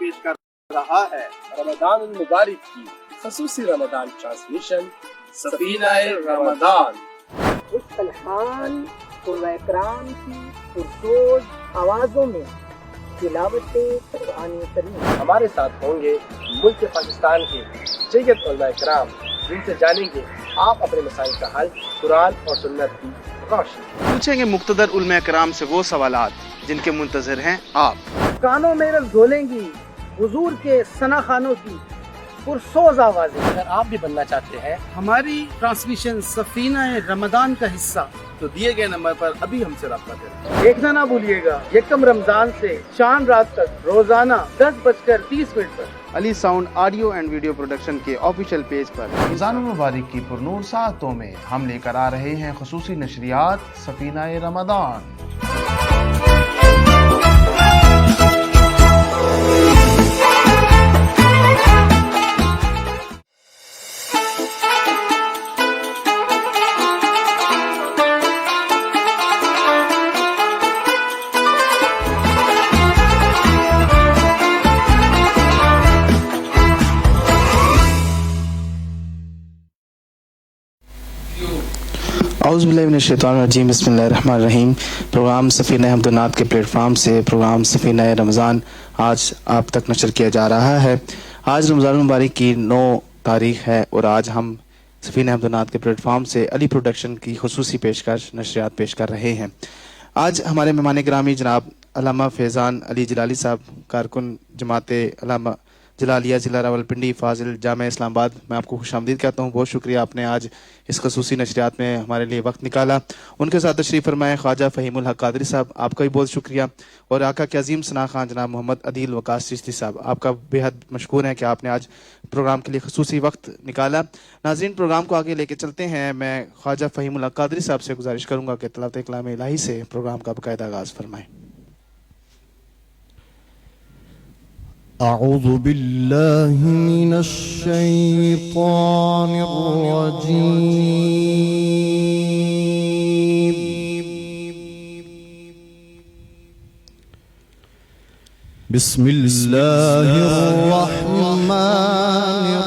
पेश कर रहा है रमजान मुबारक की खसूसी रमजान ट्रांसमिशन सफीना रमजान। उस अल्हान कुरान की पुरजोर आवाज़ों में तिलावत कुरान करीम। हमारे साथ होंगे मुल्क पाकिस्तान के सैयद उलमा इकराम, जिनसे जानेंगे आप अपने मसाइल का हल कुरान और सुन्नत की रोशनी। पूछेंगे मुक्तदर उलमा इकराम से वो सवालात जिनके मुंतज़िर हैं आप। कानों में रंगोलेंगी हुजूर के सना खानों की पुरसोज आवाज़ें। अगर आप भी बनना चाहते हैं हमारी ट्रांसमिशन सफीना रमजान का हिस्सा, तो दिए गए नंबर पर अभी हमसे रब्ता करें। देखना ना भूलिएगा यकम रमजान से चांद रात तक रोजाना 10:30 पर Ali sound audio and video production के ऑफिशियल पेज पर रमजान मुबारक की पुरनूर सातों में हम लेकर आ रहे हैं खुसूसी नशरियात सफीना रमजान। औज़ुबिल्लाहिमिनश्शैतानिर्रजीम बिस्मिल्लाहिर्रहमानिर्रहीम। प्रोग्राम सफ़ीना हमदनात के प्लेटफार्म से प्रोग्राम सफ़ीना रमज़ान आज आप तक नशर किया जा रहा है। आज रमज़ान मुबारक की 9 तारीख़ है और आज हम सफ़ीना हमदनात के प्लेटफार्म से अली प्रोडक्शन की खुसूसी पेशकश नशरियात पेश कर रहे हैं। आज हमारे मेहमान गिरामी जनाब अल्लामा फैज़ान अली जलाली साहब, कारकुन जमाते अल्लामा जलालिया ज़िला रावलपिंडी फ़ाज़िल जामे इस्लामाबाद, मैं आपको खुशामदीद कहता हूँ। बहुत शुक्रिया आपने आज इस खसूसी नशरियात में हमारे लिए वक्त निकाला। उनके साथ तशरीफ़ फरमाए ख्वाजा फ़हीमुल हक कादरी साहब, आपका भी बहुत शुक्रिया। और आका के अज़ीम सना खान जनाब मोहम्मद अदील वकास चिश्ती साहब, आपका बेहद मशकूर है कि आपने आज प्रोग्राम के लिए खसूसी वक्त निकाला। नाज़रीन, प्रोग्राम को आगे लेके चलते हैं। मैं ख्वाजा फ़हीमुल हक कादरी साहब से गुजारिश करूँगा कि तिलावत कलाम इलाही से प्रोग्राम का बाकायदा आगाज़ फरमाएँ। अऊज़ु बिल्लाहि मिनश शैतानिर रजीम। बिस्मिल्लाहिर रहमानिर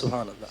सुभान अल्लाह।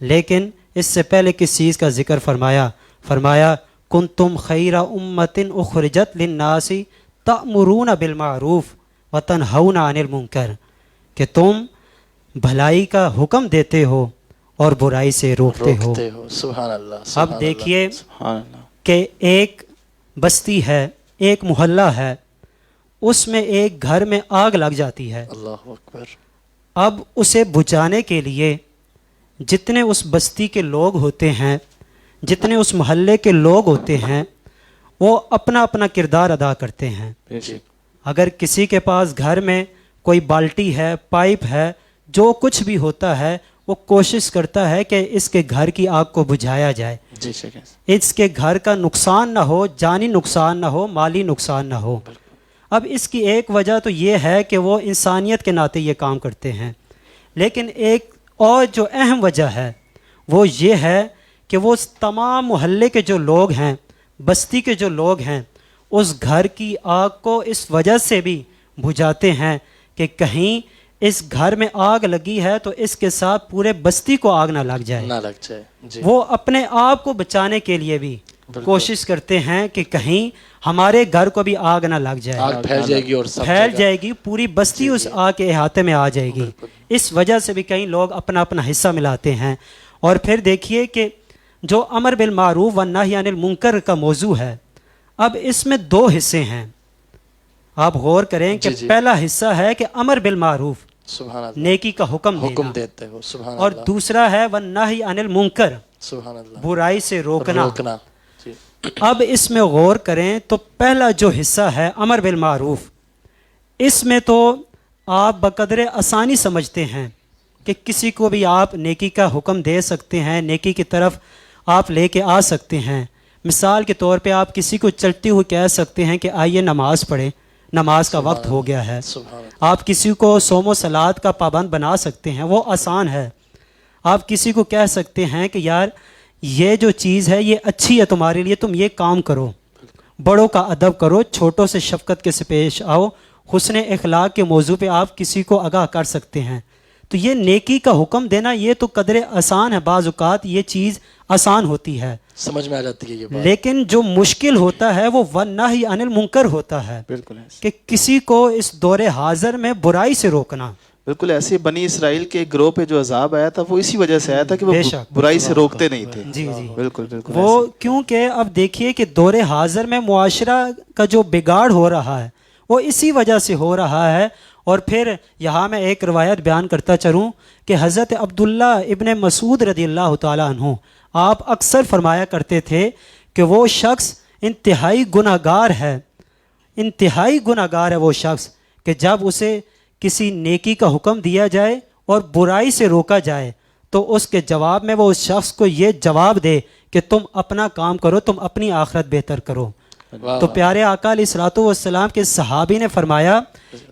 लेकिन इससे पहले किस चीज़ का जिक्र फरमाया कुंतुम खैरा उम्मतिन उखरिजत लिन्नासी तअमुरून बिल मारूफ व तनहौना अनिल मुनकर, कि तुम भलाई का हुक्म देते हो और बुराई से रोकते हो। सुभान अल्लाह, अब सुभान देखिए अल्लाह, सुभान अल्लाह। कि एक बस्ती है, एक मोहल्ला है, उसमें एक घर में आग लग जाती है। अल्लाह अकबर। अब उसे बुझाने के लिए जितने उस बस्ती के लोग होते हैं, जितने उस मोहल्ले के लोग होते हैं, वो अपना अपना किरदार अदा करते हैं। जी, अगर किसी के पास घर में कोई बाल्टी है, पाइप है, जो कुछ भी होता है, वो कोशिश करता है कि इसके घर की आग को बुझाया जाए, जी शेख। इसके घर का नुकसान ना हो, जानी नुकसान ना हो, माली नुकसान ना हो। अब इसकी एक वजह तो ये है कि वो इंसानियत के नाते ये काम करते हैं, लेकिन एक और जो अहम वजह है वो ये है कि वो तमाम मोहल्ले के जो लोग हैं, बस्ती के जो लोग हैं, उस घर की आग को इस वजह से भी बुझाते हैं कि कहीं इस घर में आग लगी है तो इसके साथ पूरे बस्ती को आग ना लग जाए। जी। वो अपने आप को बचाने के लिए भी कोशिश करते हैं कि कहीं हमारे घर को भी आग ना लग जाए। आग फैल जाएगी और सब फैल जगह। जाएगी, पूरी बस्ती उस आग के अहाते में आ जाएगी। इस वजह से भी कई लोग अपना अपना हिस्सा मिलाते हैं। और फिर देखिए कि जो अमर बिल मारूफ व नही अनिल मुनकर का मौजू है, अब इसमें दो हिस्से हैं। आप गौर करें कि जी। पहला हिस्सा है कि अमर बिल मारूफ, सुभान अल्लाह, नेकी का हुक्म देना, देते हो। सुभान और अल्लाह, दूसरा है व नही अनिल मुनकर, सुभान अल्लाह, बुराई से रोकना। जी। अब इसमें गौर करें तो पहला जो हिस्सा है अमर बिल मारूफ, इसमें तो आप बकदरे आसानी समझते हैं कि किसी को भी आप नेकी का हुक्म दे सकते हैं, नेकी की तरफ आप लेके आ सकते हैं। मिसाल के तौर पे आप किसी को चलते हुए कह सकते हैं कि आइए नमाज पढ़े, नमाज का वक्त हो गया है। आप किसी को सोमो सलात का पाबंद बना सकते हैं, वो आसान है। आप किसी को कह सकते हैं कि यार ये जो चीज़ है ये अच्छी है तुम्हारे लिए, तुम ये काम करो, बड़ों का अदब करो, छोटों से शफकत के से पेश आओ, हुस्न इखलाक के मौजू पे आप किसी को आगाह कर सकते हैं। तो ये नेकी का हुक्म देना ये तो कदरे आसान है, बाज़ औक़ात ये चीज़ आसान होती है, समझ में आ जाती है ये बात। लेकिन जो मुश्किल होता है वो वन्नाही अनिल मुनकर होता है, बिल्कुल कि किसी को इस दौरे हाजिर में बुराई से रोकना। बिल्कुल ऐसे बनी इसराइल के ग्रोह पे जो अजाब आया था वो इसी वजह से आया था कि वो बेशक। बुराई से रोकते नहीं थे। जी जी, बिल्कुल बिल्कुल वो क्योंकि अब देखिए कि दौरे हाजिर में मुआशरा का जो बिगाड़ हो रहा है वो इसी वजह से हो रहा है। और फिर यहाँ मैं एक रवायत बयान करता चलूँ कि हज़रत अब्दुल्ला इब्ने मसूद रज़ियल्लाहु ताला अन्हु आप अक्सर फरमाया करते थे कि वो शख्स इंतहाई गुनहगार है, इंतहाई गुनहगार है वो शख्स कि जब उसे किसी नेकी का हुक्म दिया जाए और बुराई से रोका जाए तो उसके जवाब में वो उस शख्स को ये जवाब दे कि तुम अपना काम करो, तुम अपनी आखिरत बेहतर करो। तो प्यारे आका अलैहिस्सलातु वस्सलाम के सहाबी ने फरमाया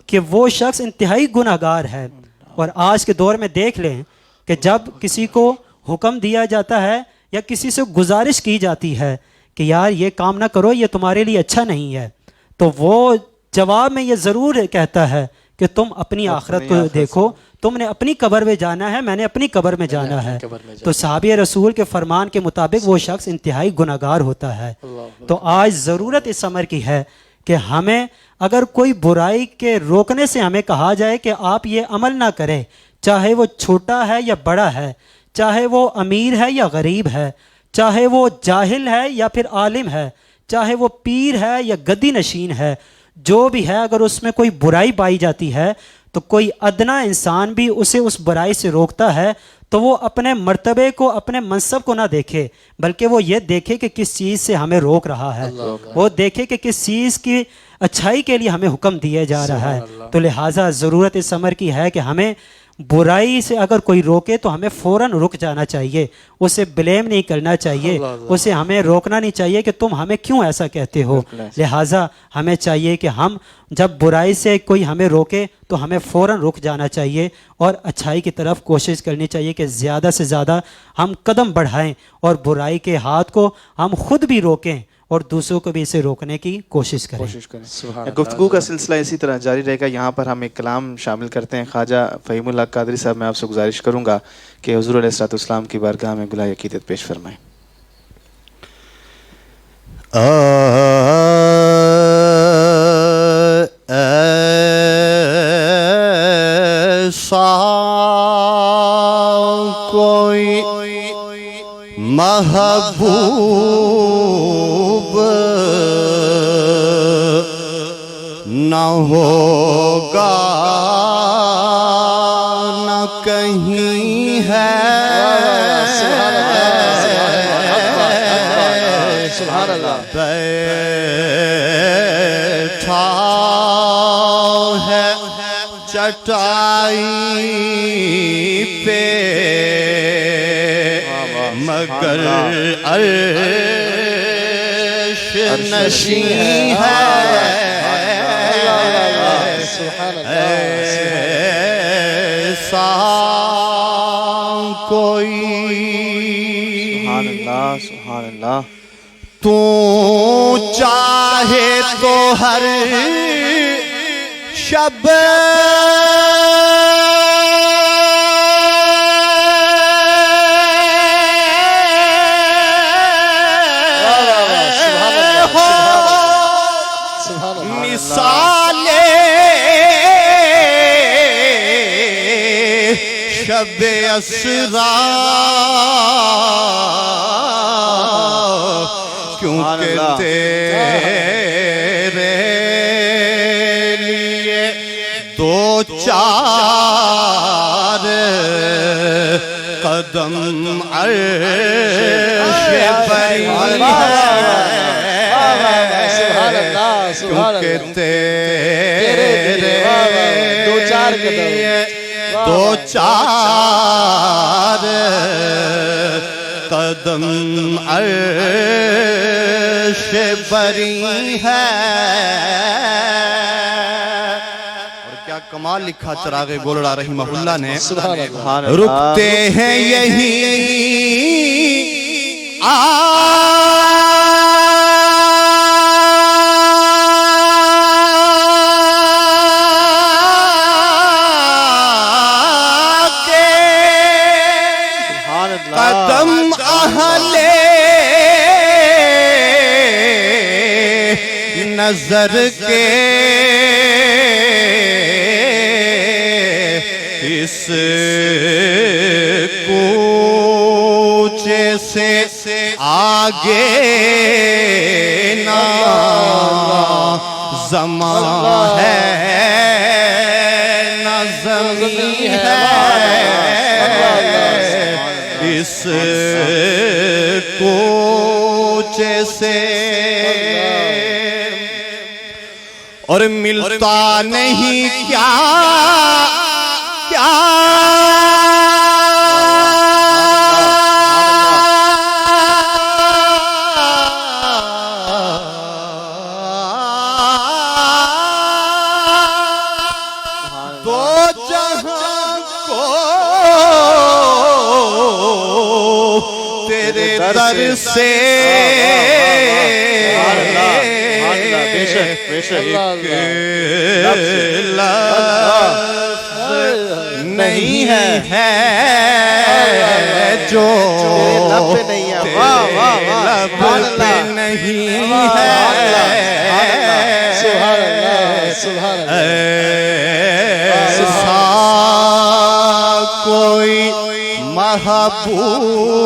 कि वो शख्स इंतहाई गुनहगार है। और आज के दौर में देख लें कि जब किसी को हुक्म दिया जाता है या किसी से गुजारिश की जाती है कि यार ये काम ना करो, ये तुम्हारे लिए अच्छा नहीं है, तो वो जवाब में ये ज़रूर कहता है कि तुम अपनी आखिरत को देखो, तुमने अपनी कब्र में जाना है, मैंने अपनी कब्र में जाना है। तो साहबी रसूल के फरमान के मुताबिक वो शख्स इंतहाई गुनहगार होता है। तो आज ज़रूरत इस अमर की है कि हमें अगर कोई बुराई के रोकने से हमें कहा जाए कि आप ये अमल ना करें, चाहे वो छोटा है या बड़ा है, चाहे वो अमीर है या गरीब है, चाहे वो जाहिल है या फिर आलिम है, चाहे वो पीर है या गद्दी नशीन है, जो भी है, अगर उसमें कोई बुराई पाई जाती है तो कोई अदना इंसान भी उसे उस बुराई से रोकता है तो वो अपने मर्तबे को, अपने मनसब को ना देखे, बल्कि वो ये देखे कि किस चीज़ से हमें रोक रहा है, वो देखे कि किस चीज़ की अच्छाई के लिए हमें हुक्म दिया जा रहा है। तो लिहाजा ज़रूरत इस अमर की है कि हमें बुराई से अगर कोई रोके तो हमें फ़ौरन रुक जाना चाहिए, उसे ब्लेम नहीं करना चाहिए, उसे हमें रोकना नहीं चाहिए कि तुम हमें क्यों ऐसा कहते हो। लिहाजा हमें चाहिए कि हम जब बुराई से कोई हमें रोके तो हमें फ़ौरन रुक जाना चाहिए और अच्छाई की तरफ कोशिश करनी चाहिए कि ज़्यादा से ज़्यादा हम कदम बढ़ाएं और बुराई के हाथ को हम खुद भी रोकें और दूसरों को भी इसे रोकने की कोशिश करें। सुभान गुफ्तगू का सिलसिला इसी तरह जारी रहेगा। यहाँ पर हम एक कलाम शामिल करते हैं। ख्वाजा फ़हीमुल हक कादरी साहब, मैं आपसे गुजारिश करूँगा कि हुज़ूर अलैहिस्सलाम की बारगाह में गुलाह अक़ीदत पेश फरमाएं। ऐसा कोई महबूब न होगा न कहीं है, बैठा है चटाई पे मगर अर्श नशी है, ऐसा कोई सुभान अल्लाह। तू चाहे तो हर शब मिसाले शब असरा, क्योंकि तेरे लिए दो चार कदम अर्श बरी है, क्योंकि तेरे दो चार कदम अर्श बरी है। और क्या कमाल लिखा चिरागे गोलड़ा रहीमहुल्लाह ने, रुकते हैं यही कदम अहले नजर के इस कूचे से आगे ना ज़मा है ना ज़मीन है, इस कूचे से और मिलता नहीं क्या क्या दो जहां को तेरे दर से नहीं है जो लब पे नहीं है, लब पे नहीं है, ऐसा कोई महबूब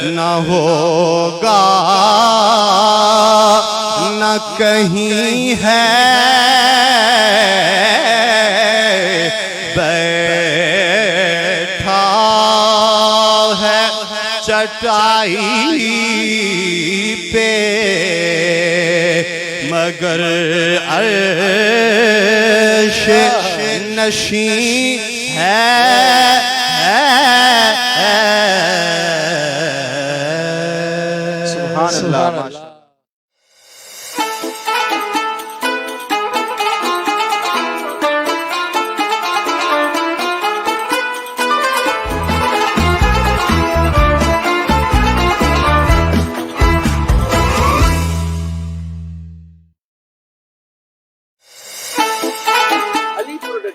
न होगा न कहीं है, बैठा है चटाई पे मगर अर्श नशी है। सुभान अल्लाह।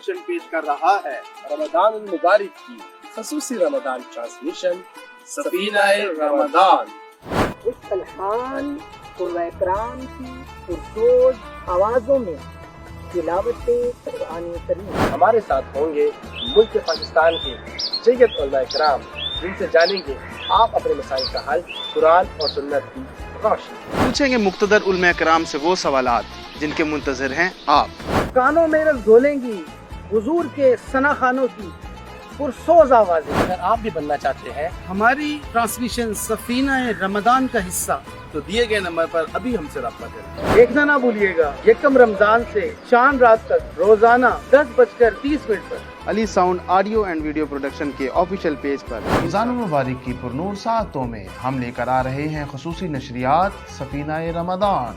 प्रोडक्शन पेश कर रहा है रमजान मुबारक की खसूसी रमजान ट्रांसमिशन सफीना रमजान। इस अलहान कुर्बान की पुरसोज आवाज़ों में तिलावत कुरान करीम। हमारे साथ होंगे मुल्क पाकिस्तान के सैयद उलमा इकराम, जिनसे जानेंगे आप अपने मसाइल का हल कुरान और सुन्नत की रोशनी। पूछेंगे मुक्तदर उलमा कराम से वो सवालात जिनके मुंतजर हैं आप। कानों में रस घोलेंगी हुजूर के सना खानों की पुरसोज आवाज़ें। अगर आप भी बनना चाहते हैं हमारी ट्रांसमिशन सफीना रमजान का हिस्सा, तो दिए गए नंबर पर अभी हमसे रब्ता करें। देखना ना भूलिएगा यकम रमजान से शाम रात तक रोजाना 10:30 पर Ali sound audio and video production के ऑफिशियल पेज पर। रमजान मुबारक की पुरनूर सातों में हम लेकर आ रहे हैं खसूसी नशरियात सफीना रमदान।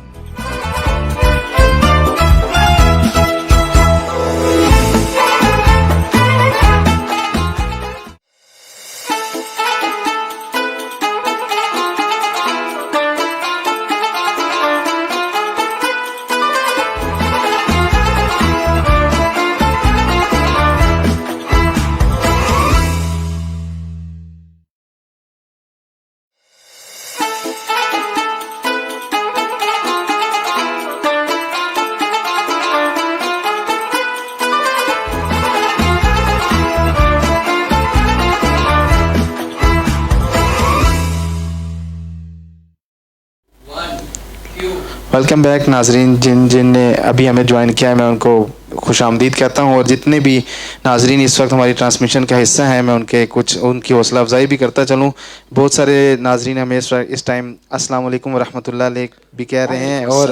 वेलकम बैक नाजरीन। जिन ने अभी हमें ज्वाइन किया है मैं उनको खुश आमदीद कहता हूँ, और जितने भी नाजरीन इस वक्त हमारी ट्रांसमिशन का हिस्सा हैं मैं उनकी हौसला अफजाई भी करता चलूँ। बहुत सारे नाजरीन हमें इस टाइम अस्सलाम वालेकुम वरहमतुल्लाह भी कह रहे हैं, और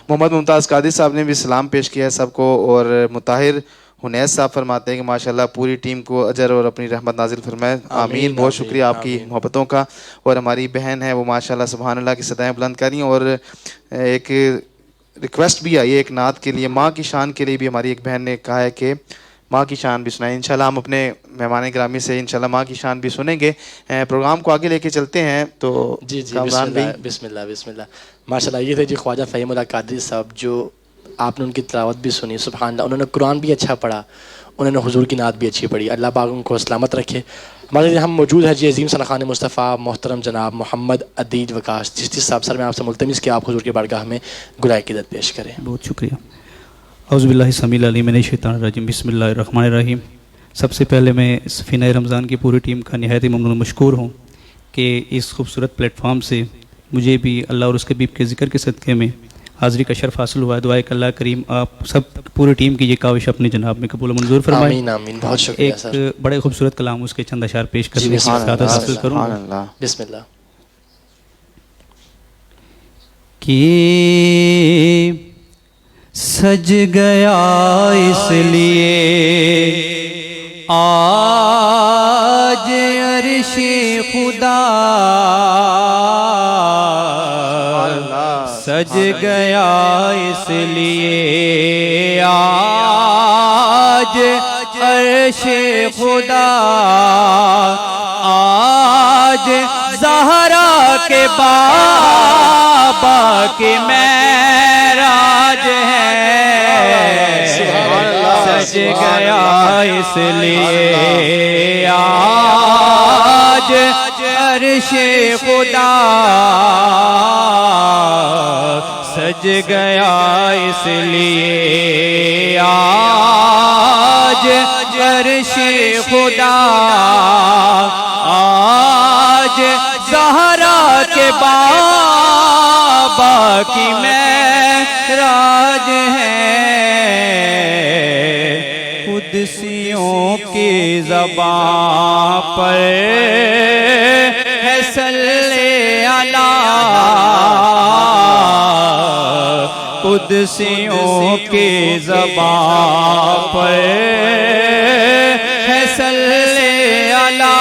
मोहम्मद मुमताज़ कादिर साहब ने भी सलाम पेश किया है सबको, और मुताहिर हुनैस साहब फरमाते हैं कि माशाल्लाह पूरी टीम को अजर और अपनी रहमत नाजिल फरमाए। आमीन। बहुत शुक्रिया आपकी मोहब्बतों का। और हमारी बहन है वो माशाल्लाह सुभान अल्लाह की सदाएं बुलंद करी, और एक रिक्वेस्ट भी आई है एक नात के लिए, माँ की शान के लिए भी हमारी एक बहन ने कहा है कि माँ की शान भी सुनाएं। इंशाल्लाह हम अपने मेहमान गिरामी से इंशाल्लाह माँ की शान भी सुनेंगे। प्रोग्राम को आगे लेके चलते हैं तो जी बिस्मिल्लाह माशाल्लाह। ये थे जी ख्वाजा फ़हीमुल्लाह कादरी साहब, जो आपने उनकी तिलावत भी सुनी, सुभान अल्लाह। उन्होंने कुरान भी अच्छा पढ़ा, उन्होंने हुजूर की नात भी अच्छी पढ़ी। अल्लाह पाक उनको सलामत रखे। हमारे हम मौजूद है जी अजीम सना खान मुस्तफ़ा मोहतरम जनाब मोहम्मद अदीज वकास चिश्ती साहब। सर मैं आपसे मुल्तमिस कि आप हुजूर के बारगाह में गुलाय क़ीदत पेश करें। बहुत शुक्रिया। औज़ुबिल्लाहि समील अलीम मिनश शैतानिर रजीम, बिस्मिल्लाहिर रहमानिर रहीम। सबसे पहले मैं सफ़ीना रमज़ान की पूरी टीम का निहायत ही ममनून मशकूर हूँ कि इस खूबसूरत प्लेटफार्म से मुझे भी अल्लाह और उसके हबीब के ज़िक्र के सदक़े में हाज़री का शर्फ हासिल हुआ है। दुआ कि अल्लाह करीम आप सब पूरी टीम की ये काविश अपने जनाब में कबूल मंजूर फरमाए। आमीन आमीन। बहुत शुक्रिया सर। एक बड़े खूबसूरत कलाम उसके चंद अशार पेश करने की सादत हासिल करूँगा। बिस्मिल्लाह। कि सज गया इसलिए आज अर्शे खुदा, सज गया इसलिए आज अर्शे खुदा, आज ज़हरा के बाबा की मेराज है। सज गया इसलिए आज अर्शे खुदा, सज गया इसलिए आज अर्शे खुदा, आज ज़हरा के बाबा की मेराज है। कुदसियों की ज़बां पर है सल्ले अला, कुदसियों की ज़बां पर है सल्ले अला,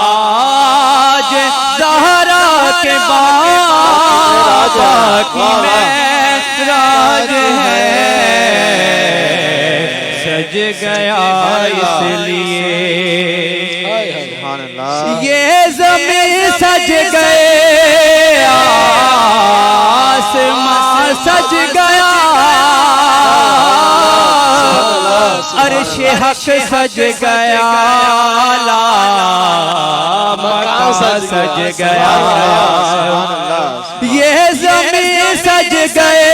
आज ज़हरा के बाबा की मेराज है। सज गया इसलिए ये ज़मीन सज गए, आसमां सज गया, अर्श हक सज गया, ला मकान सज गया, ये ज़मीन सज गए,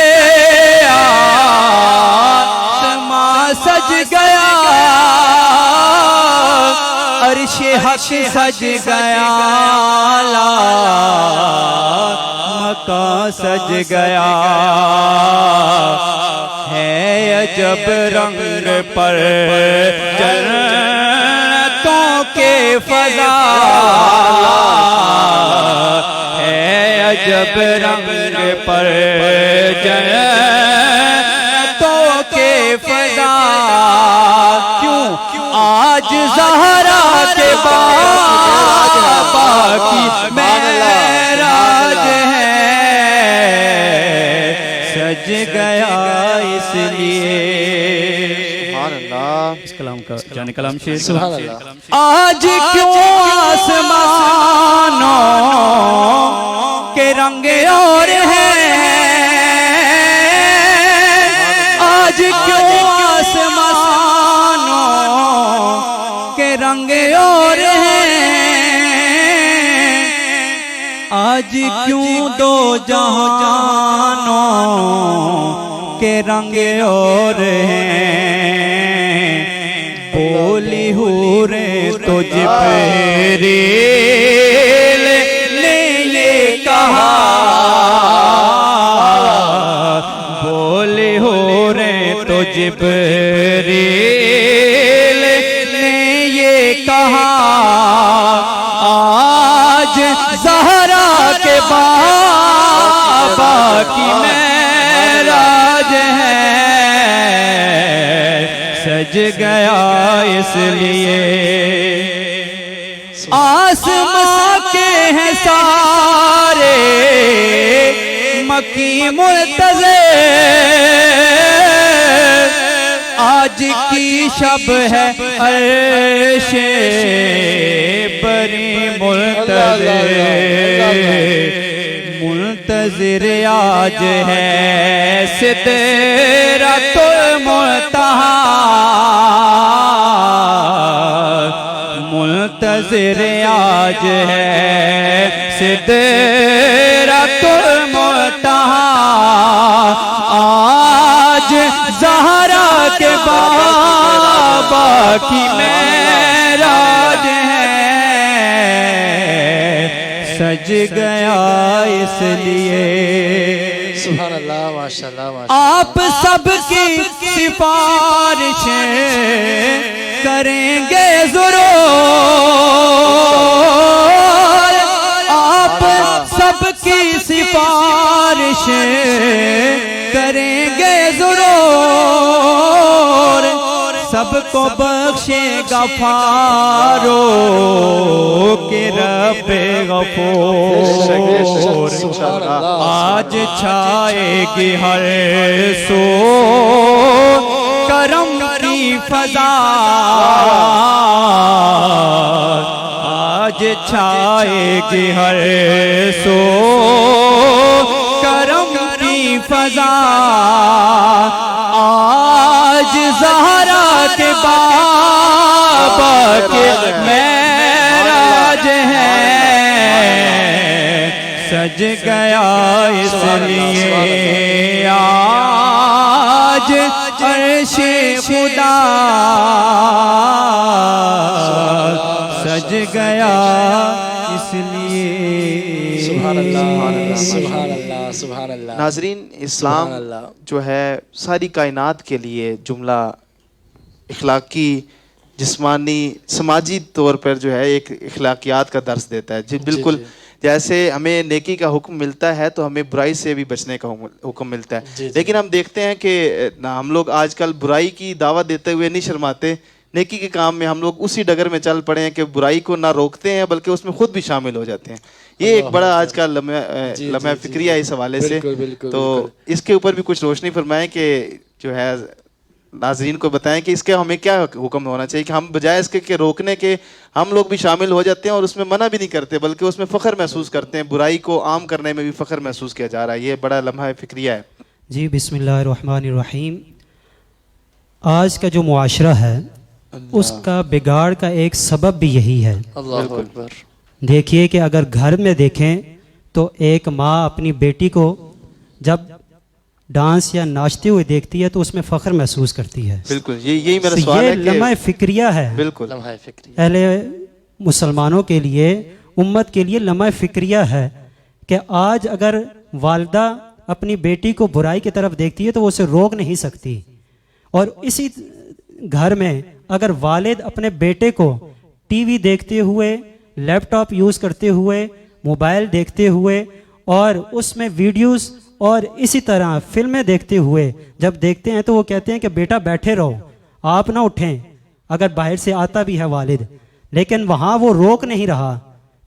आसमां सज गया, अर्श हक सज गया, ला मकान सज गया, है अजब रंग पर जन्नतों के फज़ा, है अजब रंग पर जन्नतों के फज़ा, क्यों आज ज़हरा के बाबा की मेराज है, सज गया इसलिए। इस कलाम का जाने कलाम शेर। आज क्यों आसमानों के रंग और हैं, आज क्यों आसमानों के रंग और हैं, आज क्यों दो जहानों के रंग और हैं, बोली हूरे तो जिब्रील ने ये कहा, बोली हूरे तो जिब्रील ने ये कहा, आज ज़हरा के बाबा की मेराज है, सज गया इसलिए। आसमां के हैं सारे मक्की मुल्तज़िर, आज की शब है अर्शे परी मुल्तज़िर, आज है सिदरतुल मुंतहा, मुल्तज़िर आज है सिदरतुल मुंतहा, आज ज़हरा के बाबा की मेराज है, सज गया इसलिए। सुभान अल्लाह, माशाअल्लाह, आप सबकी सिफारिशें करेंगे ज़रूर, आप सबकी सिफारिशें करेंगे ज़रूर, सबको बख्शेगा फारो के रब्बे गफूर, आज छाएगी हर सो करम की फज़ा, आज छाएगी हर सो करम की फज़ा, आज ज़हरा के बाबा के मेराज है, सज गया इसलिए। आज अर्शे खुदा सज गया इसलिए। सुभान अल्लाह, सुभान अल्लाह, सुभान अल्लाह। नाजरीन, इस्लाम जो है सारी कायनात के लिए जुमला इखलाकी, जिस्मानी, समाजी तौर पर जो है एक इखलाकियात का दर्स देता है। जी बिल्कुल, जैसे हमें नेकी का हुक्म मिलता है तो हमें बुराई से भी बचने का हुक्म मिलता है। लेकिन हम देखते हैं कि हम लोग आजकल बुराई की दावा देते हुए नहीं शर्माते, नेकी के काम में हम लोग उसी डगर में चल पड़े हैं कि बुराई को ना रोकते हैं बल्कि उसमें खुद भी शामिल हो जाते हैं। ये एक बड़ा आज का लम्हा फिक्रिया इस हवाले से, तो इसके ऊपर भी कुछ रोशनी फरमाएं कि जो है नाजरीन को बताएं कि इसके हमें क्या हुक्म होना चाहिए कि हम बजाय इसके के रोकने के हम लोग भी शामिल हो जाते हैं और उसमें मना भी नहीं करते बल्कि उसमें फ़ख्र महसूस करते हैं। बुराई को आम करने में भी फ़ख्र महसूस किया जा रहा है। ये बड़ा लम्हा फिक्रिया है। जी बिस्मिल्लाहिर्रहमानिर्रहीम। आज का जो मुआशरा है उसका बिगाड़ का एक सबब भी यही है। अल्लाह अकबर। देखिए कि अगर घर में देखें तो एक माँ अपनी बेटी को जब डांस या नाचते हुए देखती है तो उसमें फ़ख्र महसूस करती है। बिल्कुल, यही मेरा तो सवाल ये है कि लम्हा फिक्रिया है। बिल्कुल लम्हा फिक्रिया पहले मुसलमानों के लिए, उम्मत के लिए लम्हा फिक्रिया है कि आज अगर वालिदा अपनी बेटी को बुराई की तरफ देखती है तो वो उसे रोक नहीं सकती, और इसी घर में अगर वालिद अपने बेटे को टीवी देखते हुए, लैपटॉप यूज़ करते हुए, मोबाइल देखते हुए और उसमें वीडियोस और इसी तरह फिल्में देखते हुए जब देखते हैं तो वो कहते हैं कि बेटा बैठे रहो, आप ना उठें। अगर बाहर से आता भी है वालिद, लेकिन वहाँ वो रोक नहीं रहा।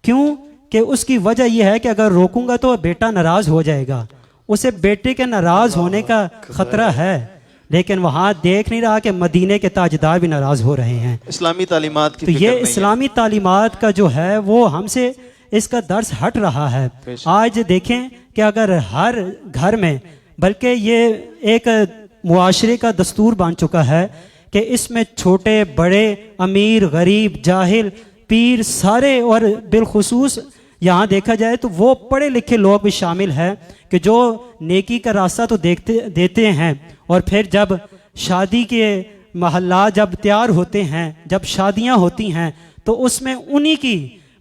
क्यों? कि उसकी वजह यह है कि अगर रोकूंगा तो बेटा नाराज़ हो जाएगा, उसे बेटे के नाराज़ होने का ख़तरा है। लेकिन वहाँ देख नहीं रहा कि मदीने के ताजदार भी नाराज़ हो रहे हैं। इस्लामी तालीमात की तो फिक्र ये नहीं है। इस्लामी तालीमात का जो है वो हमसे इसका दर्स हट रहा है। आज देखें कि अगर हर घर में, बल्कि ये एक मुआशरे का दस्तूर बन चुका है कि इसमें छोटे बड़े, अमीर गरीब, जाहिल पीर सारे, और बिलखुसूस यहाँ देखा जाए तो वो पढ़े लिखे लोग भी शामिल हैं कि जो नेकी का रास्ता तो देते हैं, और फिर जब शादी के महल्ला जब तैयार होते हैं, जब शादियाँ होती हैं तो उसमें उन्हीं की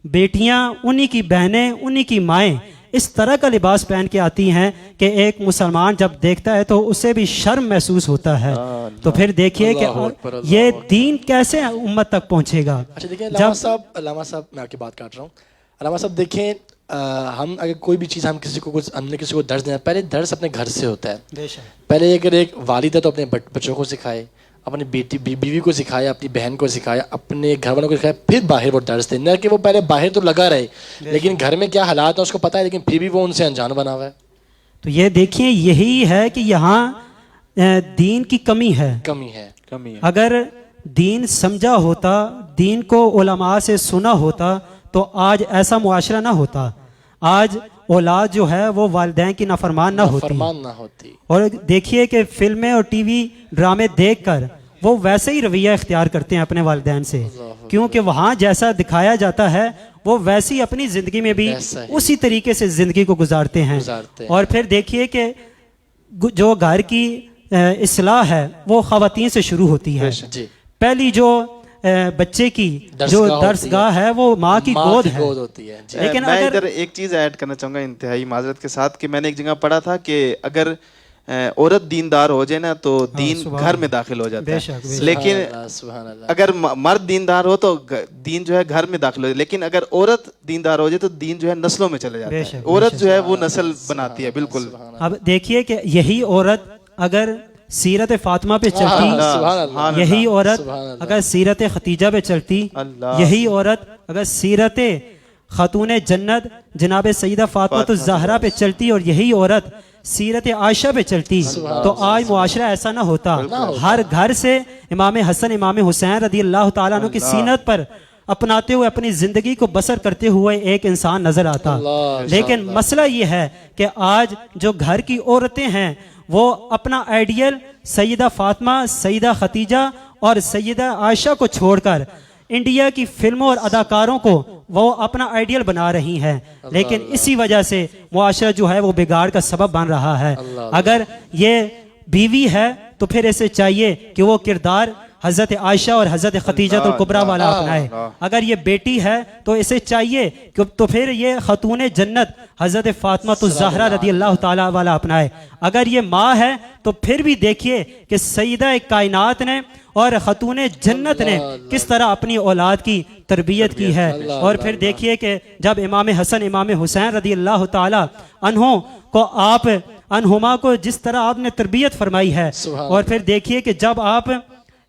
बेटियां, उन्हीं की बहनें, उन्हीं की माएँ इस तरह का लिबास पहन के आती हैं कि एक मुसलमान जब देखता है तो उसे भी शर्म महसूस होता है। तो फिर देखिए कि ये दीन कैसे उम्मत तक पहुंचेगा। अच्छा देखिए अल्लामा साहब मैं आपकी बात काट रहा हूँ। अल्लामा साहब देखें, हम अगर कोई भी चीज़ हमने किसी को दर्ज देना, पहले दर्ज अपने घर से होता है। पहले अगर एक वालिद है तो अपने बच्चों को सिखाए, अपनी बीवी को सिखाया, अपनी बहन को सिखाया, अपने घर वालों को सिखाया, फिर बाहर वो दर्ज देना कि वो पहले बाहर तो लगा रहे लेकिन घर में क्या हालात है उसको पता है, लेकिन फिर भी वो उनसे अनजान बना हुआ है। तो ये देखिए यही है कि यहाँ दीन की कमी है। अगर दीन समझा होता, दीन को उलमा से सुना होता तो आज ऐसा मुआशरा ना होता। आज औलाद जो है वो वालिदैन की नाफरमान ना होती। और देखिए कि फिल्में और टीवी ड्रामे देखकर वो वैसे ही रवैया इख्तियार करते हैं अपने वालिदैन से, क्योंकि वहाँ जैसा दिखाया जाता है वो वैसी अपनी ज़िंदगी में भी उसी तरीके से ज़िंदगी को गुजारते हैं। और फिर देखिए कि जो घर की इस्लाह है वो ख़वातीन से शुरू होती है। पहली जो बच्चे की जो दर्सगाह है वो माँ की गोद होती है। लेकिन मैं इधर एक चीज़ ऐड करना चाहूँगा इंतहाई माजरत के साथ कि मैंने एक जगह पढ़ा था कि अगर औरत दीनदार हो जाए ना तो दीन घर में दाखिल हो जाता है, लेकिन अगर मर्द दीनदार हो तो दीन जो है घर में दाखिल हो जाए, लेकिन अगर औरत दीनदार हो जाए तो दीन जो है नस्लों में चले जाता है। औरत जो है वो नस्ल बनाती है। बिल्कुल। अब देखिए कि यही औरत अगर सीरत फातिमा पे चलती, यही औरत अगर सीरत खतीजा पे चलती, यही औरत अगर सीरत खातून जन्नत जनाब सईदा फातिमा तो ज़हरा पे चलती, और यही औरत सीरत आयशा पे चलती तो आज मुआशरा ऐसा ना होता। हर घर से इमाम हसन, इमाम हुसैन रदी अल्लाह ताला अन्हु की सीनत पर अपनाते हुए अपनी जिंदगी को बसर करते हुए एक इंसान नजर आता। लेकिन मसला ये है कि आज जो घर की औरतें हैं वो अपना आइडियल सईदा फातिमा, सईदा खतीजा और सईदा आयशा को छोड़कर इंडिया की फिल्मों और अदाकारों को वो अपना आइडियल बना रही हैं। लेकिन इसी वजह से मुआशरा जो है वो बिगाड़ का सबब बन रहा है। अगर ये बीवी है तो फिर इसे चाहिए कि वो किरदार हज़रत आयशा और हज़रत खतीजतुल कुबरा वाला अपनाए। अगर ये बेटी है तो इसे चाहिए कि तो फिर ये खतून जन्नत हज़रत फातिमा तो ज़हरा रदी अल्लाह ताला वाला अपनाए। अगर ये माँ है तो फिर भी देखिए कि सईदा कायनात ने और खतून जन्नत ने किस तरह अपनी औलाद की तरबियत की है। और फिर देखिए कि जब इमाम हसन, इमाम हुसैन रदी अल्लाह ताला अन्हों को आप अनहुमा को जिस तरह आपने तरबियत फरमाई है, और फिर देखिए कि जब आप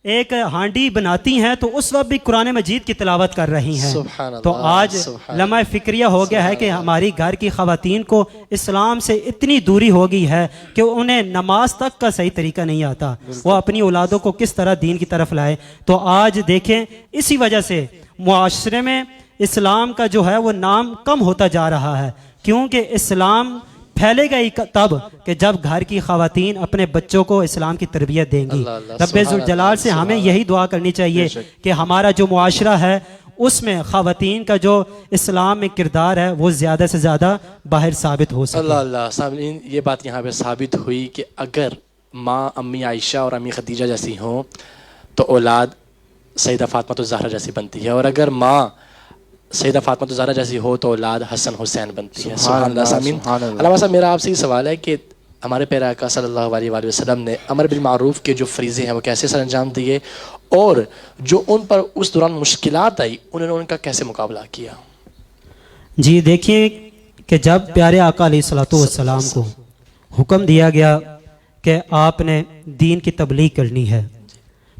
एक हांडी बनाती हैं तो उस वक्त भी कुरान मजीद की तिलावत कर रही हैं। तो आज लम्हा फिक्रिया हो गया है कि हमारी घर की खवातीन को इस्लाम से इतनी दूरी हो गई है कि उन्हें नमाज तक का सही तरीका नहीं आता, वो अपनी औलादों को किस तरह दीन की तरफ लाए। तो आज देखें इसी वजह से मुआशरे में इस्लाम का जो है वो नाम कम होता जा रहा है, क्योंकि इस्लाम फैलेगा ही तब कि जब घर की ख़वातीन अपने बच्चों को इस्लाम की तरबियत देंगी। रब्बे ज़ुल जलाल से हमें यही दुआ करनी चाहिए कि हमारा जो मुआशरा है उसमें ख़वातीन का जो इस्लाम में किरदार है वो ज़्यादा से ज़्यादा बाहर साबित हो सके। अल्लाह सामीन, ये बात यहाँ पे साबित हुई कि अगर माँ अम्मी आयशा और अम्मी खदीजा जैसी हों तो औलाद सैयदा फातिमा ज़हरा जैसी बनती है, और अगर माँ सैयदा फातिमा ज़हरा जैसी हो तो औलाद हसन हुसैन बनती है। सुभान अल्लाह सामीन। अल्लाह साहब, मेरा आपसे ये सवाल है कि हमारे प्यारे आका सल्लल्लाहु अलैहि वसल्लम ने अमर बिल मारूफ के जो फरीज़े हैं वो कैसे सर अंजाम दिए, और जो उन पर उस दौरान मुश्किलात आई उन्होंने उनका कैसे मुकाबला किया? जी देखिए कि जब प्यारे आका अलैहिस्सलातु वस्सलाम को हुक्म दिया गया कि आपने दीन की तबलीग करनी है,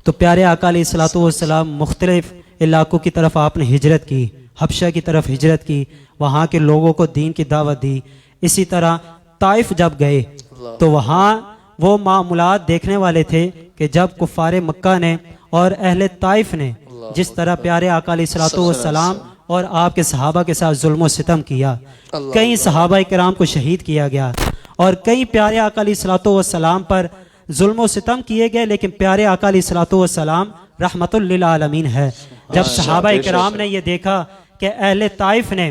तो प्यारे आका अलैहिस्सलातु वस्सलाम मुख्तलिफ इलाकों की तरफ आपने हिजरत की, हबशा की तरफ हिजरत की, वहाँ के लोगों को दीन की दावत दी। इसी तरह ताइफ जब गए तो वहाँ वो मामूलात देखने वाले थे कि जब कुफ़ारे मक्का ने और अहले ताइफ ने जिस तरह प्यारे आका अलैहिस्सलातु वस्सलाम और आपके सहाबा के साथ जुल्म सितम किया, कई सहाबा किराम को शहीद किया गया और कई प्यारे आका अलैहिस्सलातु वस्सलाम पर जुल्म सितम किए गए, लेकिन प्यारे आका अलैहिस्सलातु वस्सलाम रहमतुल लिल आलमीन है। जब सहाबा किराम ने ये देखा कि अहले ताइफ ने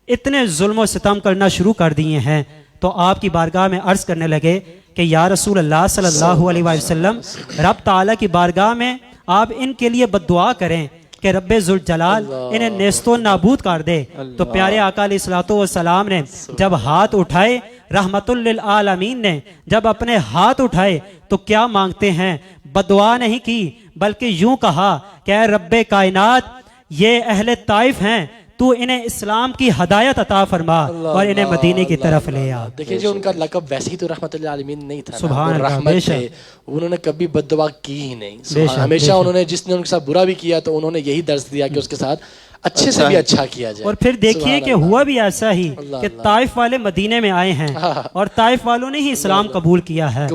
इतने जुल्म सितम करना शुरू कर दिए हैं तो आपकी बारगाह में अर्ज़ करने लगे कि या रसूल अल्लाह सल्लल्लाहु अलैहि वसल्लम, रब ताला की बारगाह में आप इनके लिए बद्दुआ करें कि रब्बे ज़ुल जलाल इन्हें नेस्तो नाबूद कर दे। तो प्यारे आका अलैहिस्सलातु वस्सलाम ने जब हाथ उठाए, रहमतुल लिल आलमीन ने जब अपने हाथ उठाए तो क्या मांगते हैं? बद्दुआ नहीं की, बल्कि यूं कहा कि ऐ रब्बे कायनात, ये अहले ताइफ हैं, तू इन्हें इस्लाम की हदायत अता फरमा और इन्हें मदीने की तरफ ले आ। देखिए जो उनका लक़ब वैसे ही तो रहमतुल आलमीन नहीं था, सुभान अल्लाह, रहमत थे, उन्होंने कभी बद्दुआ की ही नहीं। हमेशा उन्होंने जिसने उनके साथ बुरा भी किया तो उन्होंने यही दर्ज दिया कि उसके साथ अच्छे से भी अच्छा किया जाए। और फिर देखिए कि हुआ भी ऐसा ही कि ताइफ वाले मदीने में आए हैं और ताइफ वालों ने ही इस्लाम कबूल किया है।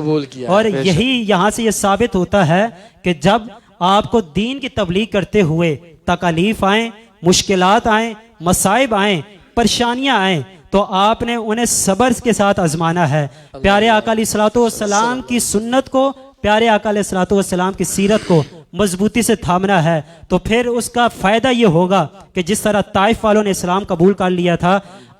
और यही यहाँ से ये साबित होता है कि जब आपको दीन की तबलीग करते हुए तकालीफ आए, मुश्किलात आए, मसाइब आए, परेशानियां आए, तो आपने उन्हें सब्र के साथ आजमाना है। प्यारे आका अलैहिस्सलातु वस्सलाम की सुन्नत को, प्यारे आका अलैहिस्सलातु वस्सलाम की सीरत को मजबूती से थामना है, तो फिर उसका फ़ायदा ये होगा कि जिस तरह ताइफ वालों ने इस्लाम कबूल कर लिया था,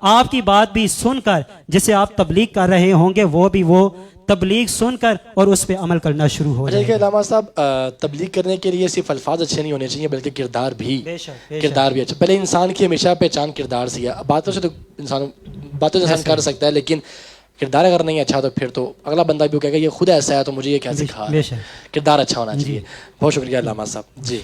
आपकी बात भी सुनकर जिसे आप तबलीग कर रहे होंगे वो भी वो तबलीग सुनकर और उस पर अमल करना शुरू हो जाएगा। अल्लामा साहब, तबलीग करने के लिए सिर्फ अल्फाज अच्छे नहीं होने चाहिए बल्कि किरदार भी अच्छा। पहले इंसान की हमेशा पहचान किरदार से है। बातों से तो इंसान कर सकता है, लेकिन किरदार अगर नहीं अच्छा तो फिर तो अगला बंदा भी कहेगा ये खुद ऐसा है तो मुझे ये क्या सिखा। किरदार अच्छा होना चाहिए। बहुत शुक्रिया अल्लामा साहब। जी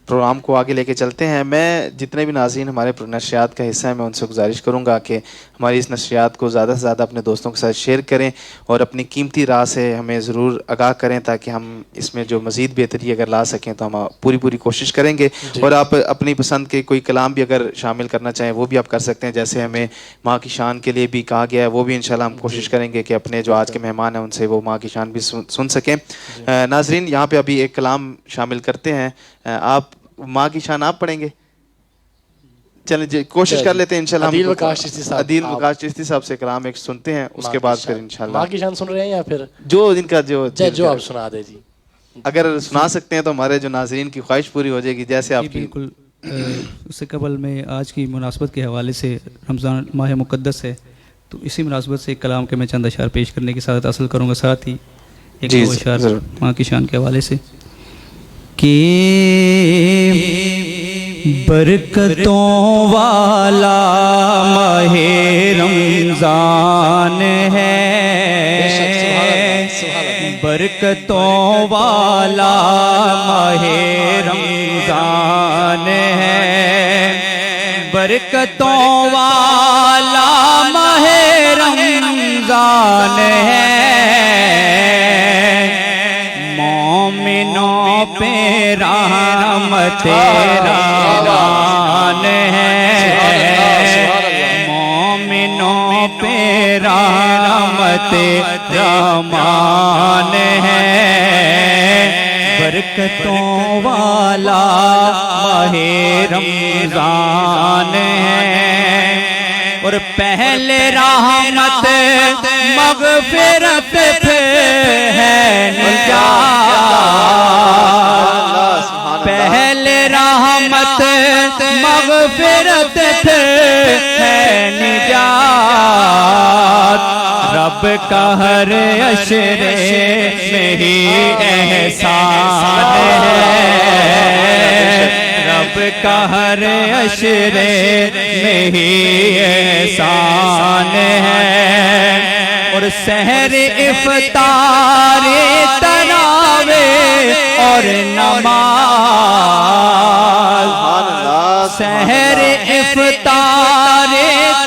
प्रोग्राम को आगे लेके चलते हैं। मैं जितने भी नाज़रीन हमारे नशरियात का हिस्सा है, मैं उनसे गुजारिश करूंगा कि हमारी इस नशरियात को ज़्यादा से ज़्यादा अपने दोस्तों के साथ शेयर करें और अपनी कीमती राह से हमें ज़रूर आगाह करें, ताकि हम इसमें जो मज़ीद बेहतरी अगर ला सकें तो हम पूरी कोशिश करेंगे। और आप अपनी पसंद के कोई कलाम भी अगर शामिल करना चाहें वो भी आप कर सकते हैं। जैसे हमें माँ की शान के लिए भी कहा गया है, वो भी इंशाल्लाह हम कोशिश करेंगे कि अपने जो आज के मेहमान हैं उनसे वो माँ की शान भी सुन सकें। नाज़रीन, यहाँ पर अभी एक कलाम शामिल करते हैं। आप माँ की शान आप पढ़ेंगे? चलें कोशिश कर लेते हैं इंशाल्लाह। अदील वकाश चिश्ती साहब से कलाम एक सुनते हैं, उसके बाद फिर इंशाल्लाह। माँ की शान सुन रहे हैं या फिर जो इनका जो आप सुना दे जी। अगर सुना सकते हैं तो हमारे जो नाज़रीन की ख्वाहिश पूरी हो जाएगी। जैसे आपकी बिल्कुल। उससे कबल में आज की मुनासबत के हवाले से रमज़ान माह मुक़द्दस है, तो इसी मुनासबत से एक कलाम के मैं चंद अशार पेश करने की साथ हासिल करूँगा। साथ ही एक दो अशार माँ की शान के हवाले से कि बरकतों वाला माहे रमजान है, बरकतों वाला माहे रमजान है, बरकतों वाला माहे रमजान है, मोमिनों पे रहमत रहमान है, मोमिनों पे रहमत रहमान है, बरकतों वाला माहे रमजान है। और पहले रहमत मगफिरत है निजात, पहले रहमत मगफिरत है निजात, रब का हर अशरे में ही एहसान है, रब का हर अशरे में ही एहसान है। और सहर इफ्तार तरावे और नमाज, सहर इफ्तार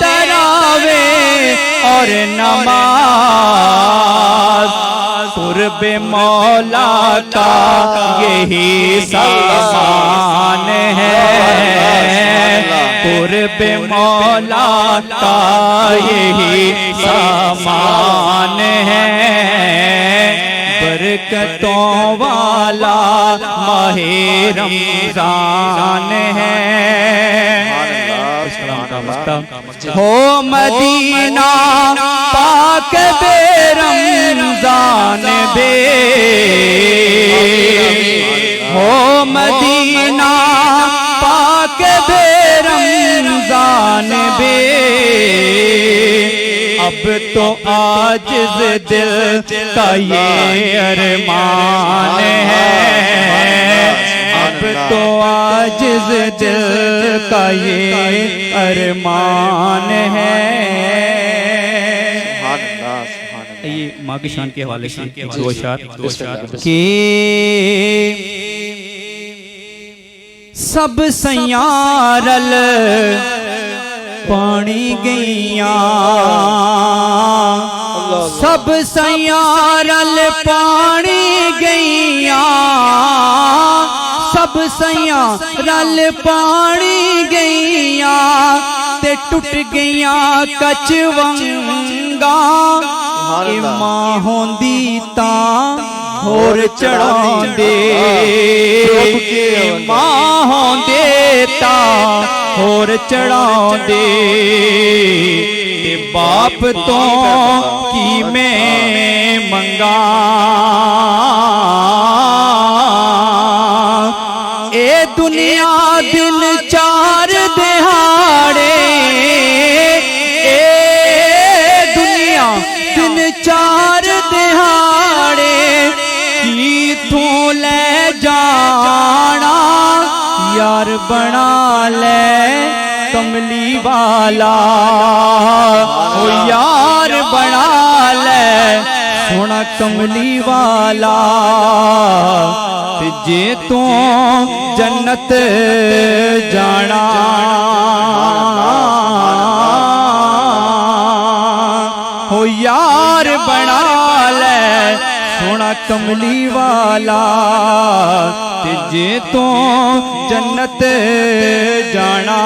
तरावे और नमाज, कुर्ब मौला का यही सामान है, कुर्ब मौला का यही सामान है, बरकतों वाला माहे रमजान है। हो मदीना पाक बे रमजान बे, हो मदीना पाक बे रमजान बे, अब तो आजिज़ दिल का ये अरमान है, अब तो आजिज़ दिल का ये अरमान है। ये माँ की शान के हवाले से दो अशार कि सब सयारल पानी गईया, सब सयारल पानी गईया, सब सयारल पानी गईया, ते टुट गईया कचवंगा, मां होंदी तां होर चढ़ांदे, मां होंदे तां होर चढ़ांदे, ते बाप तो की मैं मंगा, ए दुनिया दिन चार दिहाड़े, ए दुनिया दिन चार दिहाड़े, की तू ले जाना यार बना ले कमली वाला, ओ यार बना ले सोना कमली वाला, जे तू जन्नत जाना, हो यार बना ले सोना कमली वाला, जे तू जन्नत जाना।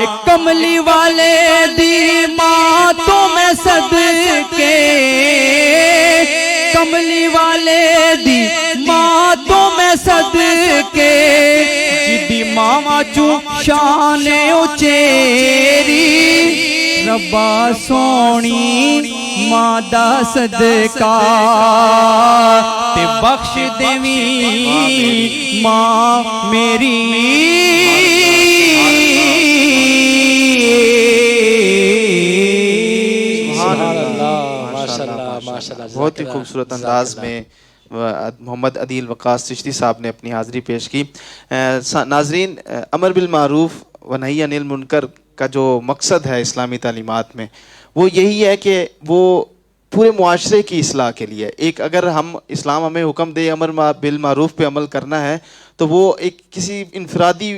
एक कमली वाले दी मां तो मैं सदके, कमली वाले दी मां तो मैं सदके, जिदी मामा चू शान उचेरी, रब्बा सोनी मां दा सदका, ते बख्श देवी मां मेरी, बहुत ही खूबसूरत अंदाज में मोहम्मद अदील वकास चिश्ती साहब ने अपनी हाज़िरी पेश की। नाजरीन, अमर बिल मारूफ व नही अनिल मुनकर का जो मकसद है इस्लामी तालीमात में, वो यही है कि वो पूरे मुआशरे की इस्लाह के लिए एक, अगर हम इस्लाम हमें हुक्म दे अमर बिल मारूफ पे अमल करना है, तो वो एक किसी इनफरादी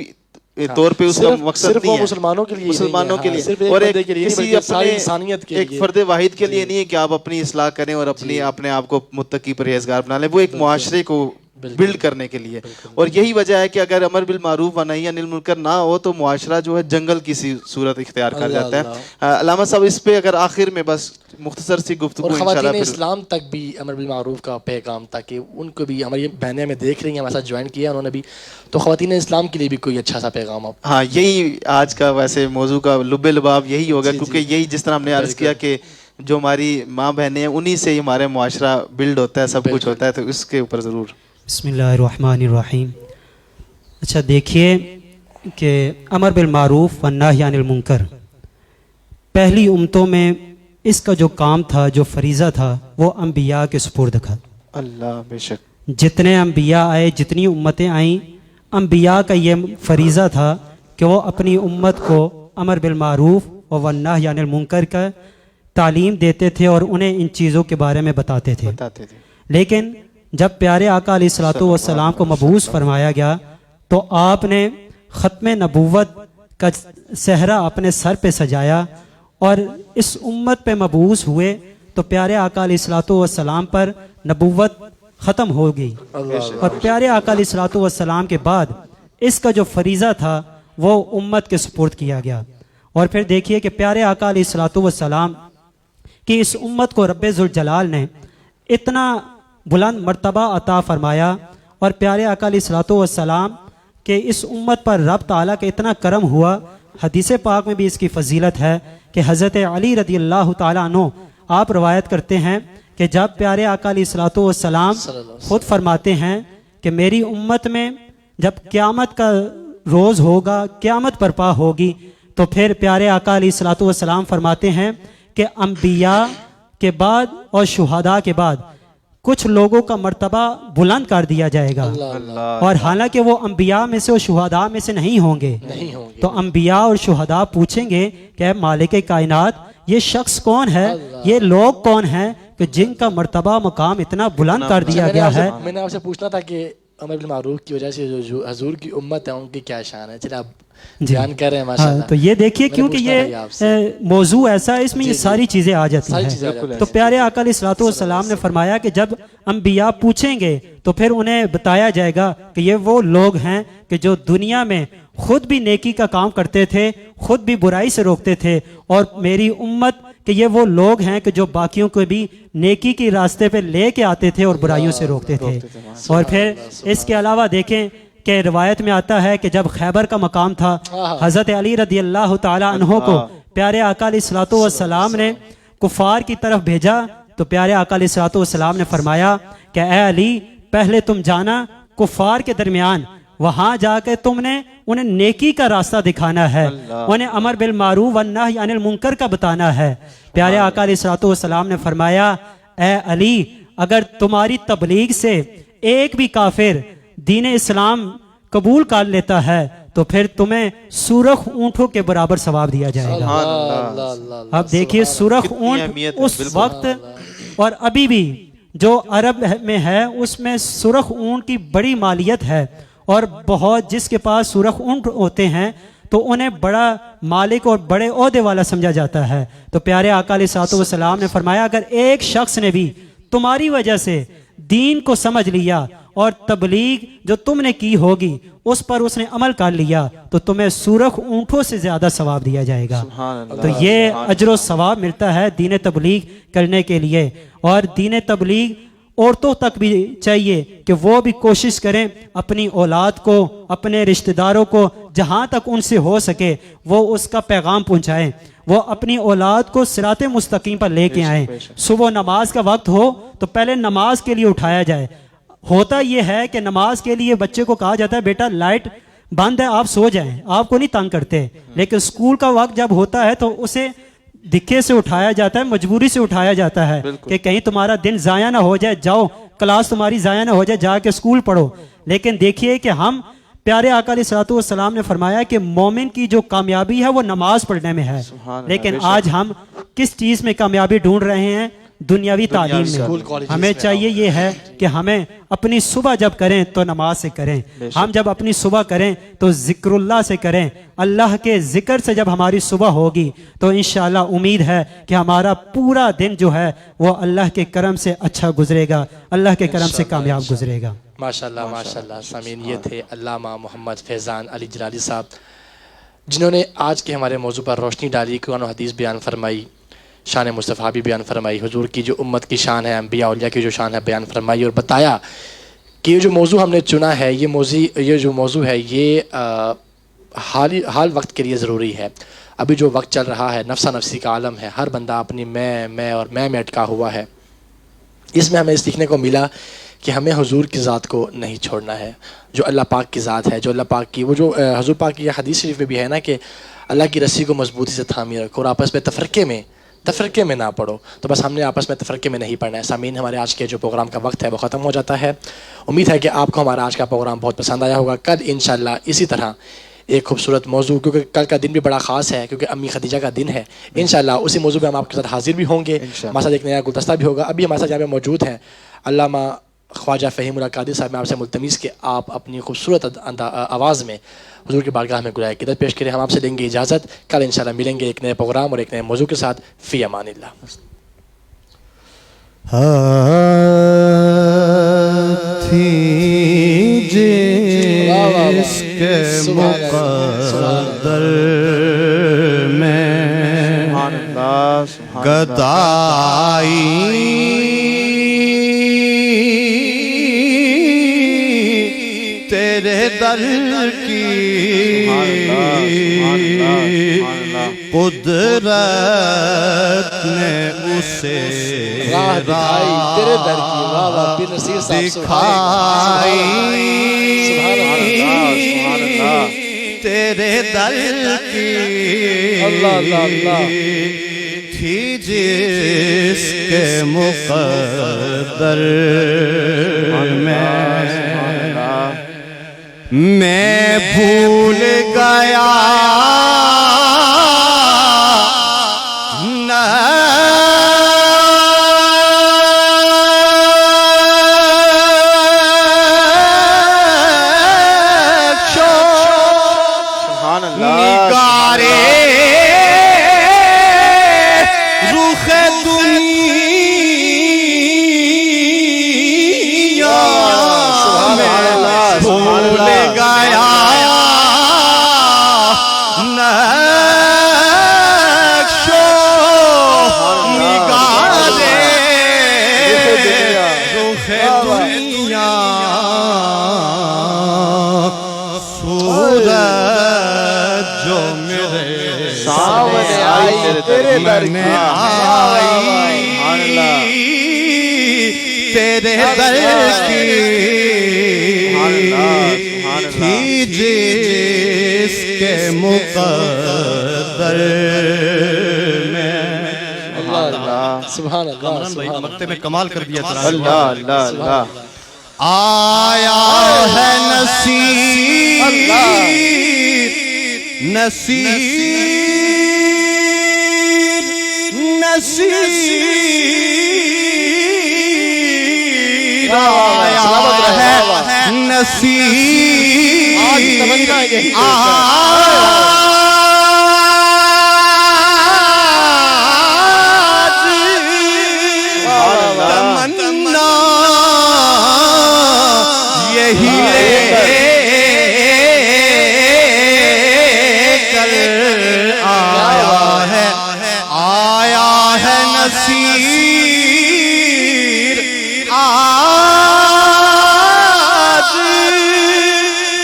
तौर पे उसका मकसद नहीं है, मुसलमानों के लिए, मुसलमानों के लिए और एक किसी अपने इंसानियत के लिए, एक फर्द वाहिद के लिए नहीं है कि आप अपनी इस्लाह करें और अपनी अपने आप को मुत्तकी परहेजगार बना लें। वो एक मुआशरे को बिल्ड करने के लिए। और यही वजह है कि अगर अमर बिल मारूफ व नही अनिल मुनकर ना हो तो मुआशरा जो है जंगल की सी सूरत इख्तियार कर जाता है। अल्लामा साहब इस पे अगर आखिर में बस मुख्तसर सी गुफ्तगू और इंशाल्लाह ख़वातीन फिर इस्लाम तक भी अमर बिल मारूफ का पैगाम था कि उनको भी, हमारी बहनें हमें देख रही हैं, हमारे साथ ज्वाइन किया उन्होंने भी, तो ख़वातीन इस्लाम के लिए भी कोई अच्छा सा पैगाम हो। हाँ, यही आज का वैसे मौजू का लुब्बे लुबाब यही होगा, क्योंकि यही जिस तरह हमने अर्ज़ किया कि जो हमारी माँ बहनें हैं उन्हीं से ही हमारे मुआशरा बिल्ड होता है, सब कुछ होता है, तो इसके ऊपर ज़रूर। बिस्मिल्लाहिर्रहमानिर्रहीम। अच्छा देखिए कि अमर बिल मारूफ व नही अनिल मुनकर, पहली उम्मतों में इसका जो काम था, जो फरीज़ा था, वो अम्बिया के सुपुर्द था। अल्लाह बेशक। जितने अम्बिया आए, जितनी उम्मतें आईं, अम्बिया का ये फरीज़ा था कि वो अपनी उम्मत को अमर बिल मारूफ व नही अनिल मुनकर का तालीम देते थे और उन्हें इन चीज़ों के बारे में बताते थे। लेकिन जब प्यारे आका अलैहिस्सलातु वस्सलाम को मबूस फरमाया गया तो आपने ख़त्म नबूवत का सहरा अपने सर पे सजाया और इस उम्मत पे मबूस हुए तो प्यारे आका अलैहिस्सलातु वस्सलाम पर नबूवत ख़त्म हो गई। और प्यारे आका अलैहिस्सलातु वस्सलाम के बाद इसका जो फरीज़ा था वो उम्मत के सुपुर्द किया गया। और फिर देखिए कि प्यारे आका अलैहिस्सलातु वस्सलाम कि इस उम्मत को रब्बे ज़ुल जलाल ने इतना बुलंद मर्तबा अता फरमाया और प्यारे आका अलैहिस्सलातु वस्सलाम के इस उम्मत पर रब ताला का इतना करम हुआ। हदीस पाक में भी इसकी फजीलत है कि हज़रत अली रदी अल्लाह ताला अन्हु आप रवायत करते हैं कि जब प्यारे आका अलैहिस्सलातु वस्सलाम खुद फरमाते हैं कि मेरी उम्मत में जब क़यामत का रोज़ होगा, क़यामत बर्पा होगी, तो फिर प्यारे आका अलैहिस्सलातु वस्सलाम फरमाते हैं कि अम्बिया के बाद और शुहदा के बाद कुछ लोगों का मर्तबा बुलंद कर दिया जाएगा। और हालांकि वो अम्बिया में से और शुहदा में से नहीं होंगे। तो अम्बिया और शुहदा पूछेंगे कि मालिक कायनात ये शख्स कौन है, ये लोग कौन हैं कि जिनका मर्तबा मकाम इतना बुलंद कर दिया गया है। मैंने आपसे पूछना था कि अमर बिल मारूफ की वजह से जो हजूर की उम्मत है उनकी क्या शान है, चलिए आप ध्यान कर रहे हैं माशाल्लाह। हाँ, तो ये देखिए क्योंकि ये मौजू ऐसा है, इसमें ये सारी चीज़ें आ जाती हैं। तो प्यारे आका अलैहिस्सलातु वस्सलाम ने फरमाया कि जब अम्बिया पूछेंगे तो फिर उन्हें बताया जाएगा कि ये वो लोग हैं कि जो दुनिया में खुद भी नेकी का काम करते थे, खुद भी बुराई से रोकते थे, और मेरी उम्मत कि ये वो लोग हैं कि जो बाकियों को भी नेकी के रास्ते पे लेके आते थे और बुराइयों से रोकते थे। और फिर इसके अलावा देखें कि रिवायत में आता है कि जब खैबर का मकाम था, हज़रत अली रदी अल्लाह ताला अन्हो को प्यारे आका अलैहिस्सलातु वस्सलाम ने कुफार की तरफ भेजा तो प्यारे आका अलैहिस्सलातु वस्सलाम ने फरमाया कि ए अली, पहले तुम जाना कुफार के दरमियान, वहां जाकर तुमने उन्हें नेकी का रास्ता दिखाना है, उन्हें अमर बिल मारूफ व नही अनिल मुनकर का बताना है। प्यारे आका अलैहिस्सलातु वस्सलाम ने फरमाया, ए अली, अगर तुम्हारी तबलीग से एक भी काफिर दीन इस्लाम कबूल कर लेता है तो फिर तुम्हें सुरख ऊंटों के बराबर सवाब दिया जाएगा। अब देखिए सुरख ऊंट उस वक्त और अभी भी जो अरब में है उसमें सुरख ऊंट की बड़ी मालियत है और बहुत, जिसके पास सुरख ऊंट होते हैं तो उन्हें बड़ा मालिक और बड़े ओहदे वाला समझा जाता है। तो प्यारे आका अलैहिस्सलातु वस्सलाम ने फरमाया, अगर एक शख्स ने भी तुम्हारी वजह से दीन को समझ लिया और तबलीग जो तुमने की होगी उस पर उसने अमल कर लिया तो तुम्हें सुरख ऊंटों से ज्यादा सवाब दिया जाएगा। तो ये अजर सवाब मिलता है दीन तबलीग करने के लिए। और दीन तबलीग औरतों तक भी चाहिए कि वो भी कोशिश करें अपनी औलाद को, अपने रिश्तेदारों को जहाँ तक उनसे हो सके वो उसका पैगाम पहुँचाएं, वो अपनी औलाद को सिराते मुस्तकीम पर लेके आएं। सुबह नमाज का वक्त हो तो पहले नमाज के लिए उठाया जाए। होता यह है कि नमाज के लिए बच्चे को कहा जाता है बेटा लाइट बंद है आप सो जाएं, आपको नहीं तंग करते, लेकिन स्कूल का वक्त जब होता है तो उसे दिक्के से उठाया जाता है, मजबूरी से उठाया जाता है कि कहीं तुम्हारा दिन जाया ना हो जाए, जाओ क्लास तुम्हारी जाया ना हो जाए, जाके स्कूल पढ़ो। लेकिन देखिए कि हम प्यारे आका अलैहिस्सलातु वस्सलाम ने फरमाया कि मोमिन की जो कामयाबी है वो नमाज पढ़ने में है, लेकिन आज हम किस चीज़ में कामयाबी ढूंढ रहे हैं? दुनियावी तालीम में। हमें चाहिए ये है कि हमें अपनी सुबह जब करें तो नमाज से करें, हम जब अपनी सुबह करें तो जिक्रुल्लाह से करें। अल्लाह के जिक्र से जब हमारी सुबह होगी तो इंशाअल्लाह उम्मीद है कि हमारा पूरा दिन जो है वो अल्लाह के करम से अच्छा गुजरेगा, अल्लाह के करम से कामयाब गुजरेगा। माशाल्लाह माशाल्लाह। सामीन, ये थे अल्लामा मोहम्मद फैज़ान अली जलाली साहब, जिन्होंने आज के हमारे मौजू पर रोशनी डाली, कुरान और हदीस बयान फरमाई, शान मुस्तफ़ा भी बयान फरमाई, हुजूर की जो उम्मत की शान है, अम्बिया औलिया की जो शान है बयान फरमाई, और बताया कि ये जो मौजू हमने चुना है, ये जो मौजू है ये हाल वक्त के लिए ज़रूरी है। अभी जो वक्त चल रहा है नफ्सा नफ्सी का आलम है, हर बंदा अपनी मैं और मैं में अटका हुआ है। इसमें हमें सीखने को मिला कि हमें हुजूर की ज़ात को नहीं छोड़ना है, जो अल्लाह पाक की ज़ात है, जो अल्लाह पाक की वो जो हुजूर पाक की हदीस शरीफ में भी है ना कि अल्लाह की रस्सी को मजबूती से थामी रखो और आपस में तफरके में ना पड़ो। तो बस हमने आपस में तफरके में नहीं पढ़ना है। सामीन, हमारे आज के जो प्रोग्राम का वक्त है वो ख़त्म हो जाता है। उम्मीद है कि आपको हमारा आज का प्रोग्राम बहुत पसंद आया होगा। कल इंशाअल्लाह इसी तरह एक खूबसूरत मौजू, क्योंकि कल का दिन भी बड़ा ख़ास है क्योंकि अम्मी खदीजा का दिन है, इंशाअल्लाह उसी मौजू पे हम आपके साथ हाजिर भी होंगे। हमारे साथ एक नया गुलदस्ता भी होगा। अभी हमारे साथ यहाँ पे मौजूद हैं अल्लामा ख्वाजा फ़हीमुल्लाह कादरी साहब। मैं आपसे मुल्तमिस कि आप अपनी खूबसूरत आवाज़ में हुजूर की बारगाह में गुलाए किदत पेश करें। हम आपसे लेंगे इजाज़त। कल इंशाअल्लाह मिलेंगे एक नए प्रोग्राम और एक नए मौजू के साथ। फ़ी अमानिल्लाह। जिसके मुक़द्दर में गदाई तेरे दर की कुदरत ने उसे राह दिखाई, तेरे दर की दिखाई, तेरे दर की थी जिसके मुक़द्दर मैं भूल गया तेरे दर की थी जिसके मुक़द्दर में। सुभान अल्लाह। मक्ते में कमाल कर दिया। अल्लाह अल्लाह अल्लाह। आया है नसीर नसीर नसीर आया है नसीर तमन्ना यही नसीर आज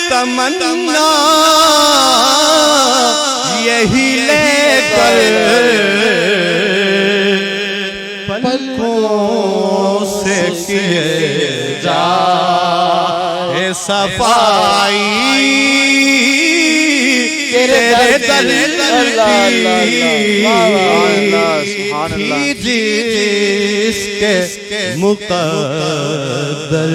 तमन्ना यही लेकर पलकों से किए जा सफाई तेरे दर की जिसके मुक़द्दर।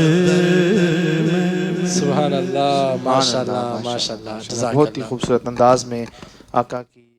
सुभान अल्लाह, माशाअल्लाह माशाअल्लाह। बहुत ही खूबसूरत अंदाज में आका की